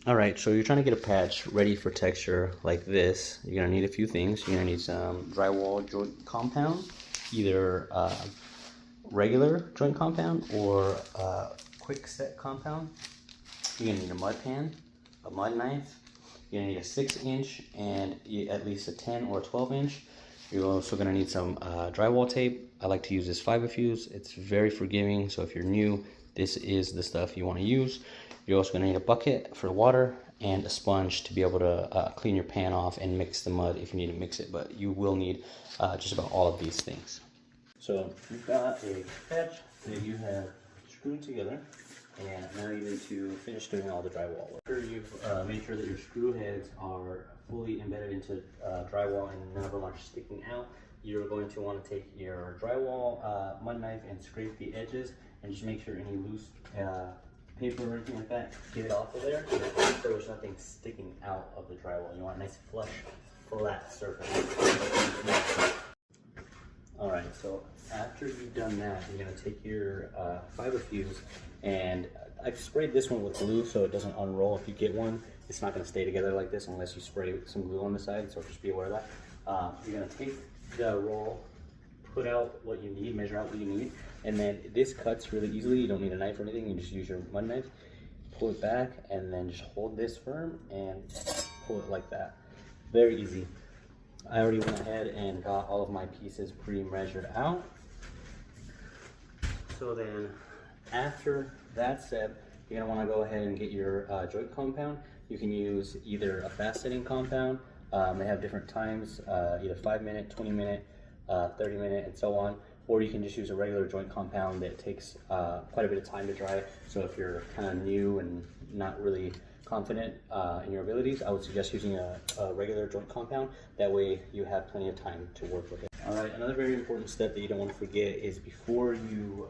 All right, so you're trying to get a patch ready for texture like this. You're gonna need a few things. You're gonna need some drywall joint compound, either regular joint compound or quick set compound. You're gonna need a mud pan, a mud knife. You're gonna need a 6-inch and at least a 10 or a 12-inch. You're also gonna need some drywall tape. I like to use this fiber fuse. It's very forgiving, so if you're new, this is the stuff you wanna use. You're also gonna need a bucket for water and a sponge to be able to clean your pan off and mix the mud if you need to mix it, but you will need just about all of these things. So you've got a patch that you have screwed together, and now you need to finish doing all the drywall work. After you've made sure that your screw heads are fully embedded into drywall and none of them are sticking out, you're going to want to take your drywall mud knife and scrape the edges and just make sure any loose paper or anything like that, get it off of there so there's nothing sticking out of the drywall. You want a nice flush, flat surface. Alright, so after you've done that, you're going to take your fiber fuse, and I've sprayed this one with glue so it doesn't unroll. If you get one, it's not going to stay together like this unless you spray some glue on the side, so just be aware of that. You're going to take the roll, put out what you need, measure out what you need, and then this cuts really easily. You don't need a knife or anything, you just use your mud knife, pull it back, and then just hold this firm and pull it like that. Very easy. I already went ahead and got all of my pieces pre-measured out. So then after that's set, you're going to want to go ahead and get your joint compound. You can use either a fast setting compound. They have different times, either 5-minute, 20-minute, 30-minute, and so on. Or you can just use a regular joint compound that takes quite a bit of time to dry. So if you're kind of new and not really confident in your abilities, I would suggest using a regular joint compound. That way you have plenty of time to work with it. All right, another very important step that you don't want to forget is before you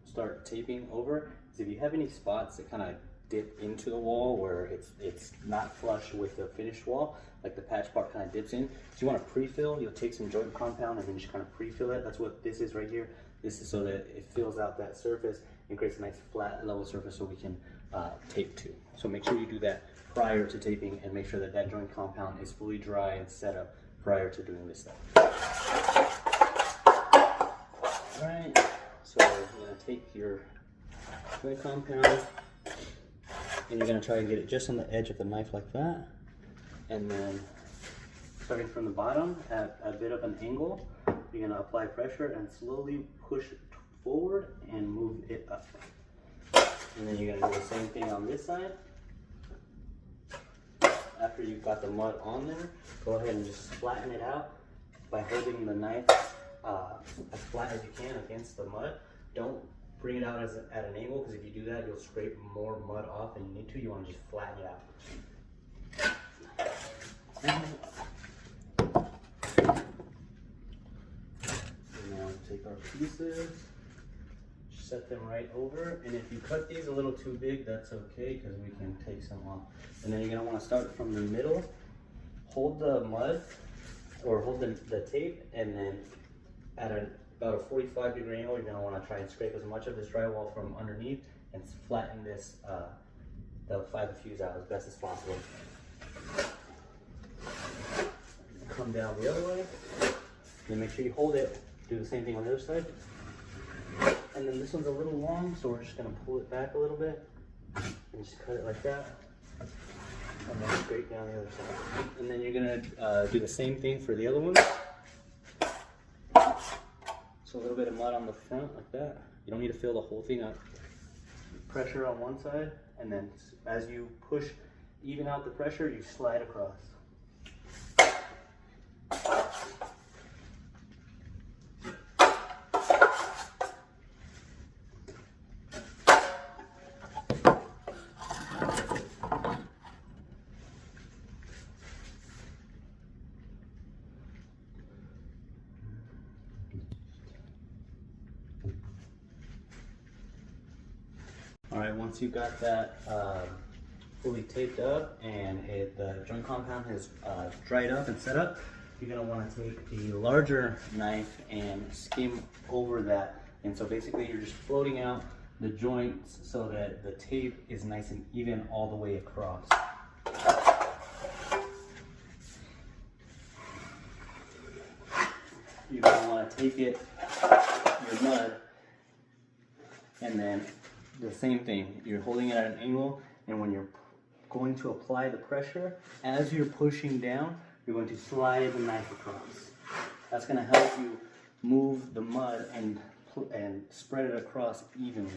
start taping over, is if you have any spots that kind of dip into the wall where it's not flush with the finished wall, like the patch part kind of dips in. So you want to pre-fill. You'll take some joint compound and then just kind of pre-fill it. That's what this is right here. This is so that it fills out that surface and creates a nice flat level surface so we can tape to. So make sure you do that prior to taping and make sure that that joint compound is fully dry and set up prior to doing this stuff. All right, so you're going to take your joint compound and you're going to try and get it just on the edge of the knife like that, and then starting from the bottom at a bit of an angle, you're going to apply pressure and slowly push forward and move it up. And then you're going to do the same thing on this side. After you've got the mud on there, go ahead and just flatten it out by holding the knife as flat as you can against the mud. Don't bring it out at an angle, because if you do that, you'll scrape more mud off than you need to. You want to just flatten it out. And now take our pieces, set them right over, and if you cut these a little too big, that's okay, because we can take some off. And then you're going to want to start from the middle, hold the mud, or hold the tape, and then at about a 45-degree angle, you're going to want to try and scrape as much of this drywall from underneath and flatten this the fiber fuse out as best as possible. Come down the other way, then make sure you hold it. Do the same thing on the other side. And then this one's a little long, so we're just going to pull it back a little bit and just cut it like that, and then straight down the other side. And then you're going to do the same thing for the other one. So a little bit of mud on the front like that. You don't need to fill the whole thing up. Pressure on one side, and then as you push, even out the pressure, you slide across. All right, once you've got that fully taped up and the joint compound has dried up and set up, you're gonna wanna take the larger knife and skim over that. And so basically you're just floating out the joints so that the tape is nice and even all the way across. You're going to want to take it, your mud, and then the same thing. You're holding it at an angle, and when you're going to apply the pressure, as you're pushing down, you're going to slide the knife across. That's going to help you move the mud and spread it across evenly.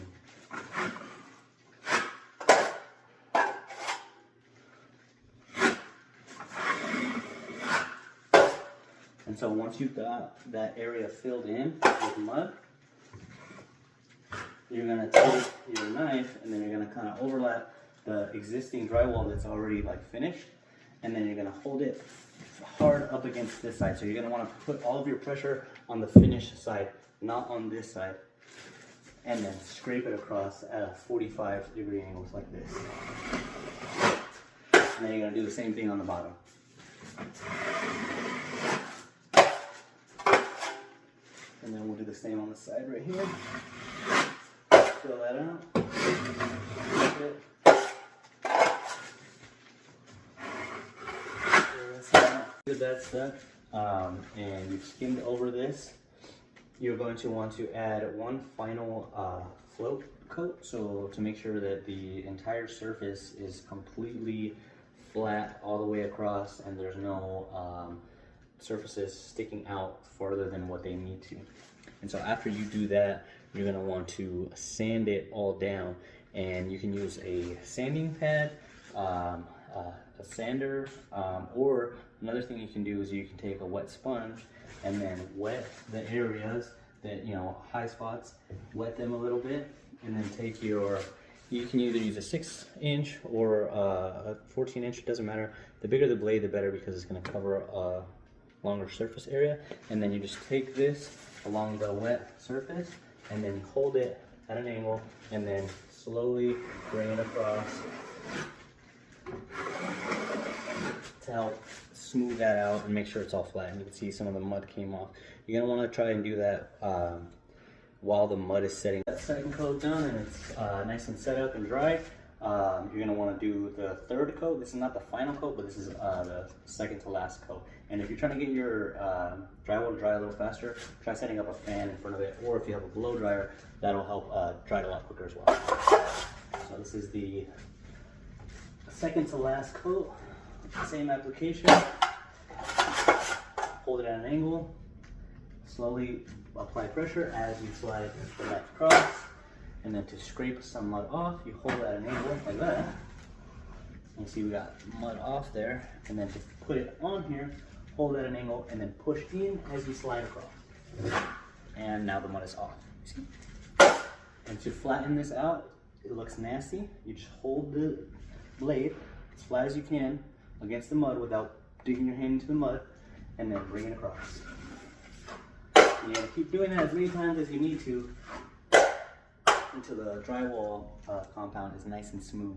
And so once you've got that area filled in with mud, you're going to take your knife and then you're going to kind of overlap the existing drywall that's already like finished, and then you're going to hold it hard up against this side. So you're going to want to put all of your pressure on the finished side, not on this side, and then scrape it across at a 45-degree angles like this. And then you're going to do the same thing on the bottom. And then we'll do the same on the side right here. Fill that out. After that's done, and you've skimmed over this, you're going to want to add one final float coat, so to make sure that the entire surface is completely flat all the way across and there's no surfaces sticking out farther than what they need to. And so after you do that, you're going to want to sand it all down, and you can use a sanding pad, a sander, or another thing you can do is you can take a wet sponge and then wet the areas that, you know, high spots, wet them a little bit, and then take your, you can either use a 6-inch or a 14-inch, it doesn't matter. The bigger the blade, the better, because it's going to cover a longer surface area. And then you just take this along the wet surface and then hold it at an angle and then slowly bring it across to help smooth that out and make sure it's all flat. And you can see some of the mud came off. You're going to want to try and do that while the mud is setting. That second coat done and it's nice and set up and dry. You're going to want to do the third coat. This is not the final coat, but this is the second to last coat. And if you're trying to get your drywall to dry a little faster, try setting up a fan in front of it, or if you have a blow dryer, that'll help dry it a lot quicker as well. So this is the second to last coat. Same application. Hold it at an angle. Slowly apply pressure as you slide the knife across. And then to scrape some mud off, you hold it at an angle like that. You see we got mud off there. And then to put it on here, hold at an angle and then push in as you slide across. And now the mud is off. See? And to flatten this out, it looks nasty. You just hold the blade as flat as you can against the mud without digging your hand into the mud, and then bring it across. You're going to keep doing that as many times as you need to until the drywall compound is nice and smooth.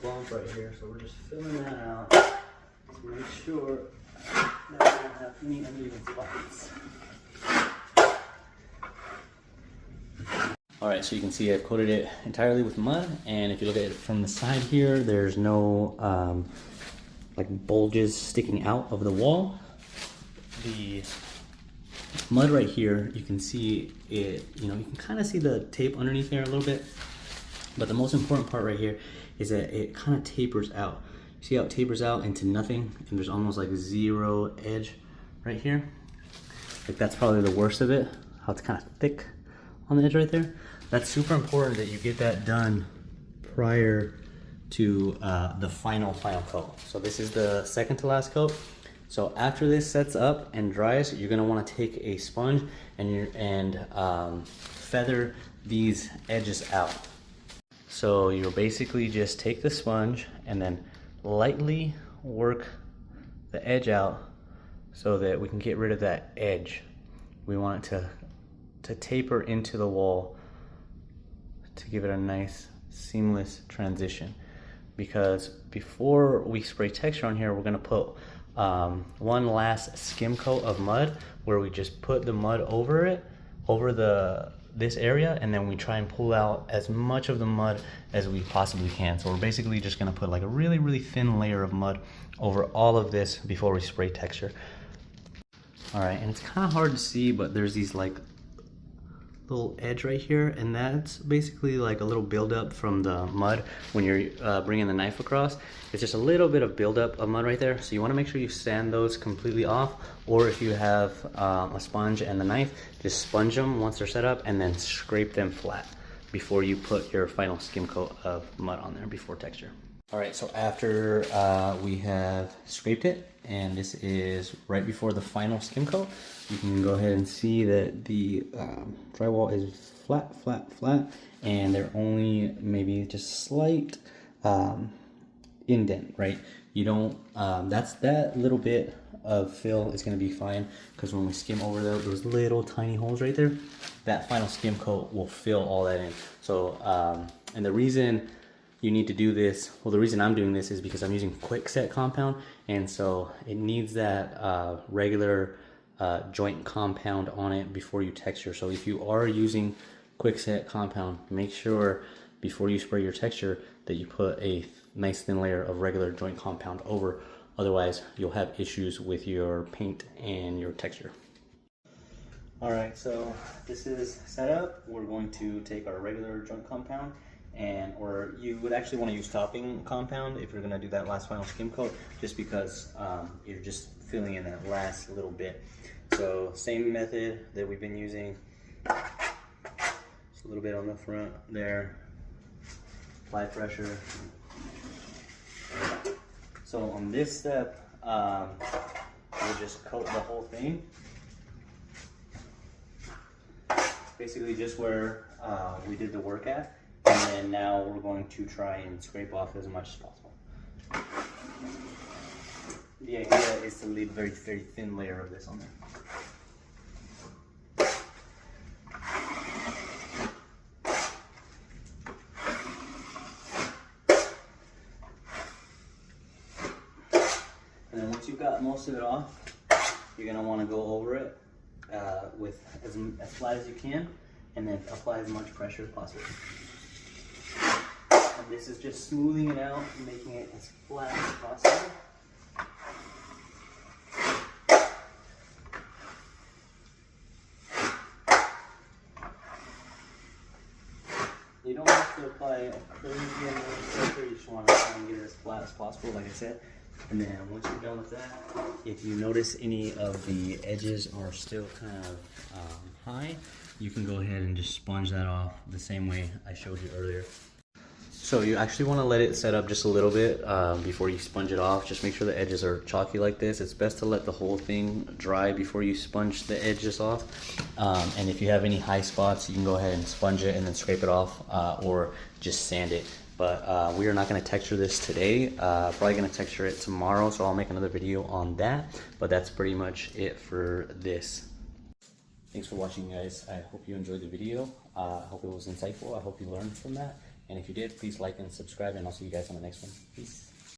Bump right here, so we're just filling that out to make sure that we don't have any uneven spots. Alright, so you can see I've coated it entirely with mud, and if you look at it from the side here, there's no like bulges sticking out of the wall. The mud right here, you can see it, you can kind of see the tape underneath there a little bit, but the most important part right here is that it kind of tapers out. See how it tapers out into nothing, and there's almost like zero edge right here? Like that's probably the worst of it, how it's kind of thick on the edge right there. That's super important that you get that done prior to the final coat. So this is the second to last coat. So after this sets up and dries, you're gonna wanna take a sponge and feather these edges out. So you'll basically just take the sponge and then lightly work the edge out so that we can get rid of that edge. We want it to taper into the wall to give it a nice seamless transition. Because before we spray texture on here, we're gonna put one last skim coat of mud where we just put the mud over it, over this area, and then we try and pull out as much of the mud as we possibly can. So we're basically just gonna put like a really, really thin layer of mud over all of this before we spray texture. All right, and it's kind of hard to see, but there's these like little edge right here, and that's basically like a little buildup from the mud when you're bringing the knife across. It's just a little bit of buildup of mud right there, so you want to make sure you sand those completely off, or if you have a sponge and the knife, just sponge them once they're set up and then scrape them flat before you put your final skim coat of mud on there before texture. All right, so after we have scraped it, and this is right before the final skim coat, you can go ahead and see that the drywall is flat, flat, flat, and they're only maybe just slight indent, right? You don't, that little bit of fill is gonna be fine, because when we skim over those little tiny holes right there, that final skim coat will fill all that in. So, and the reason you need to do this, well, the reason I'm doing this is because I'm using quickset compound, and so it needs that regular joint compound on it before you texture. So if you are using quickset compound, make sure before you spray your texture that you put a nice thin layer of regular joint compound over, otherwise you'll have issues with your paint and your texture. All right, so this is set up. We're going to take our regular joint compound, or you would actually want to use topping compound if you're going to do that last final skim coat, just because you're just filling in that last little bit. So same method that we've been using, just a little bit on the front there, apply pressure. So on this step, we'll just coat the whole thing, basically just where we did the work at. And then now we're going to try and scrape off as much as possible. The idea is to leave a very, very thin layer of this on there. And then once you've got most of it off, you're going to want to go over it with as flat as you can, and then apply as much pressure as possible. And this is just smoothing it out and making it as flat as possible. You don't have to apply a crazy amount of pressure, you just want to try and get it as flat as possible, like I said. And then once you're done with that, if you notice any of the edges are still kind of high, you can go ahead and just sponge that off the same way I showed you earlier. So you actually want to let it set up just a little bit before you sponge it off. Just make sure the edges are chalky like this. It's best to let the whole thing dry before you sponge the edges off. And if you have any high spots, you can go ahead and sponge it and then scrape it off, or just sand it. But we are not going to texture this today. Probably going to texture it tomorrow, so I'll make another video on that. But that's pretty much it for this. Thanks for watching, guys. I hope you enjoyed the video. I hope it was insightful. I hope you learned from that. And if you did, please like and subscribe, and I'll see you guys on the next one. Peace.